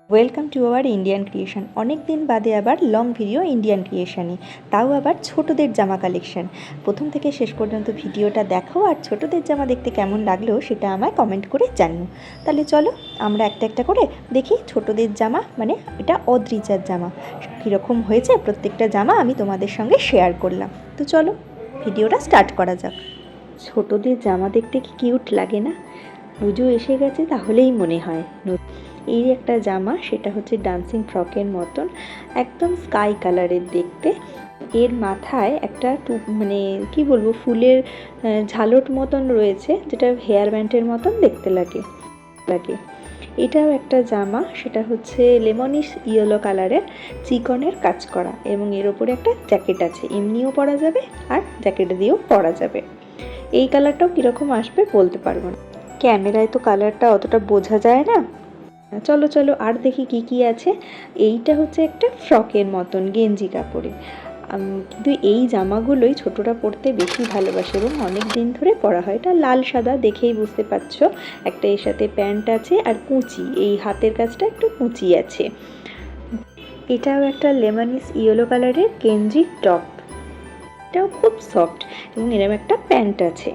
Welcome to our Indian creation. অনেক দিন বাদে আবার লং ভিডিও ইন্ডিয়ান ক্রিয়েশনে, তাও আবার ছোটদের জামা কালেকশন। প্রথম থেকে শেষ পর্যন্ত ভিডিওটা দেখো, আর ছোটদের জামা দেখতে কেমন লাগলো সেটা আমায় কমেন্ট করে জানিও। তাহলে চলো আমরা একটা একটা করে দেখি ছোটদের জামা, মানে এটা অদ্রিজার জামা কীরকম হয়েছে। প্রত্যেকটা জামা আমি তোমাদের সঙ্গে শেয়ার করলাম। তো চলো ভিডিওটা স্টার্ট করা যাক। ছোটদের জামা দেখতে কি কিউট লাগে না? পুজো এসে গেছে তাহলেই মনে হয়। এই একটা জামা, সেটা হচ্ছে ডান্সিং ফ্রকের মতন, একদম স্কাই কালারের দেখতে। এর মাথায় একটা মানে কি বলবো, ফুলের ঝালট মতন রয়েছে, যেটা হেয়ার ব্যান্ডের মতন দেখতে লাগে। এটাও একটা জামা, সেটা হচ্ছে লেমনিশ ইয়েলো কালারের চিকনের কাজ করা, এবং এর ওপরে একটা জ্যাকেট আছে। এমনিও পরা যাবে আর জ্যাকেট দিয়েও পরা যাবে। এই কালারটাও কীরকম আসবে বলতে পারবো না, ক্যামেরায় তো কালারটা অতটা বোঝা যায় না। চলো চলো আর দেখি কি কি আছে। এইটা হচ্ছে একটা ফ্রকের মতন গেঞ্জি কাপড়ে, কিন্তু এই জামাগুলোই ছোটরা পরতে বেশি ভালোবাসে এবং অনেক দিন ধরে পরা হয়। এটা লাল সাদা দেখেই বুঝতে পারছো। একটা এর সাথে প্যান্ট আছে আর কুঁচি, এই হাতের কাজটা একটু কুঁচি আছে। এটাও একটা লেমনিস ইয়েলো কালারের গেঞ্জি টপ, এটাও খুব সফট, এবং এরকম একটা প্যান্ট আছে।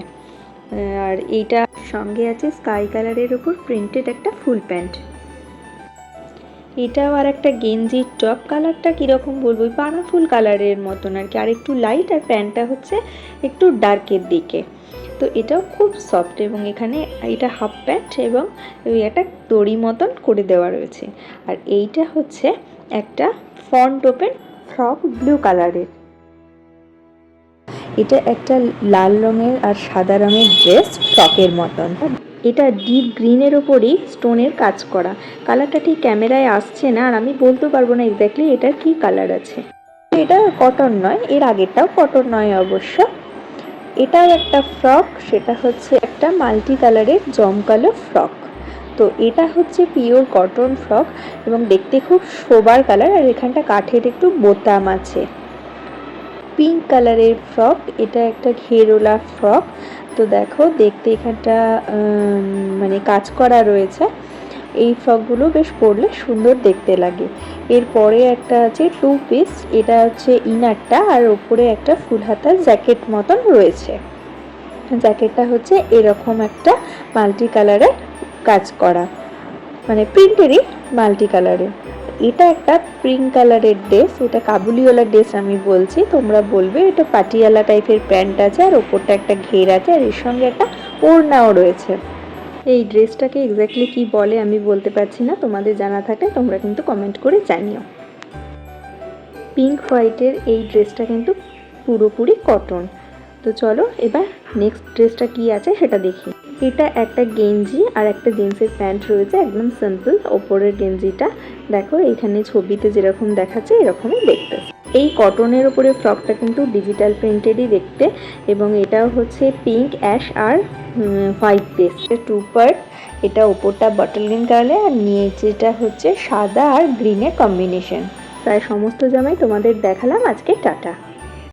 আর এইটা সঙ্গে আছে স্কাই কালারের উপর প্রিন্টেড একটা ফুল প্যান্ট। এটাও আর একটা গেঞ্জি টপ, কালারটা কীরকম বলবো, পানা ফুল কালারের মতন আর কি, আর একটু লাইট, আর প্যান্টটা হচ্ছে একটু ডার্কের দিকে। তো এটাও খুব সফট, এবং এখানে এটা হাফ প্যান্ট এবং একটা দড়ি মতন করে দেওয়া রয়েছে। আর এইটা হচ্ছে একটা ফ্রন্ট ওপেন ফ্রক ব্লু কালারের। এটা একটা লাল রঙের আর সাদা রঙের ড্রেস ফ্রকের মতন। এটা ডিপ গ্রিনের ওপরই স্টোনের কাজ করা। কালারটা ঠিক ক্যামেরায় আসছে না, আর আমি বলতে পারবো না এক্স্যাক্টলি এটার কি কালার আছে। এটা কটন নয়, এর আগেরটাও কটন নয় অবশ্য। এটাও একটা ফ্রক, সেটা হচ্ছে একটা মাল্টি কালারের জমকালো ফ্রক। তো এটা হচ্ছে পিওর কটন ফ্রক, এবং দেখতে খুব সোবার কালার, আর এখানটা কাঠের একটু বোতাম আছে। পিঙ্ক কালারের ফ্রক, এটা একটা ঘেরোলা ফ্রক। তো দেখো দেখতে এখানটা মানে কাজ করা রয়েছে। এই ফ্রকগুলো বেশ পরলে সুন্দর দেখতে লাগে। এরপরে একটা আছে টু পিস, এটা হচ্ছে ইনারটা, আর ওপরে একটা ফুল হাতার জ্যাকেট মতন রয়েছে। জ্যাকেটটা হচ্ছে এরকম একটা মাল্টি কালারের কাজ করা, মানে প্রিন্টেরই মাল্টি কালারের। এটা একটা পিঙ্ক কালারের ড্রেস, এটা কাবুলিওয়ালা ড্রেস আমি বলছি, তোমরা বলবে এটা পাটিয়ালা টাইপের প্যান্ট আছে, আর ওপরটা একটা ঘের আছে, আর এর সঙ্গে একটা ওড়নাও রয়েছে। এই ড্রেসটাকে এক্স্যাক্টলি কি বলে আমি বলতে পারছি না, তোমাদের জানা থাকলে তোমরা কিন্তু কমেন্ট করে জানিও। পিঙ্ক হোয়াইটের এই ড্রেসটা কিন্তু পুরোপুরি কটন। তো চলো এবার নেক্সট ড্রেসটা কি আছে সেটা দেখি। এটা একটা গেঞ্জি আর একটা জিন্সের প্যান্ট রয়েছে, একদম সিম্পল। ওপরের গেঞ্জিটা দেখো এখানে ছবিতে যেরকম দেখাচ্ছে এরকমই দেখতে। এই কটনের ওপরে ফ্রকটা কিন্তু ডিজিটাল প্রিন্টেডই দেখতে, এবং এটাও হচ্ছে পিঙ্ক, অ্যাশ আর হোয়াইট বেস, টু পার্ট। এটা ওপরটা বটল গ্রিন কালারে, আর নিচেটা হচ্ছে সাদা আর গ্রিনের কম্বিনেশন। প্রায় সমস্ত জামাই তোমাদের দেখালাম আজকে। টাটা।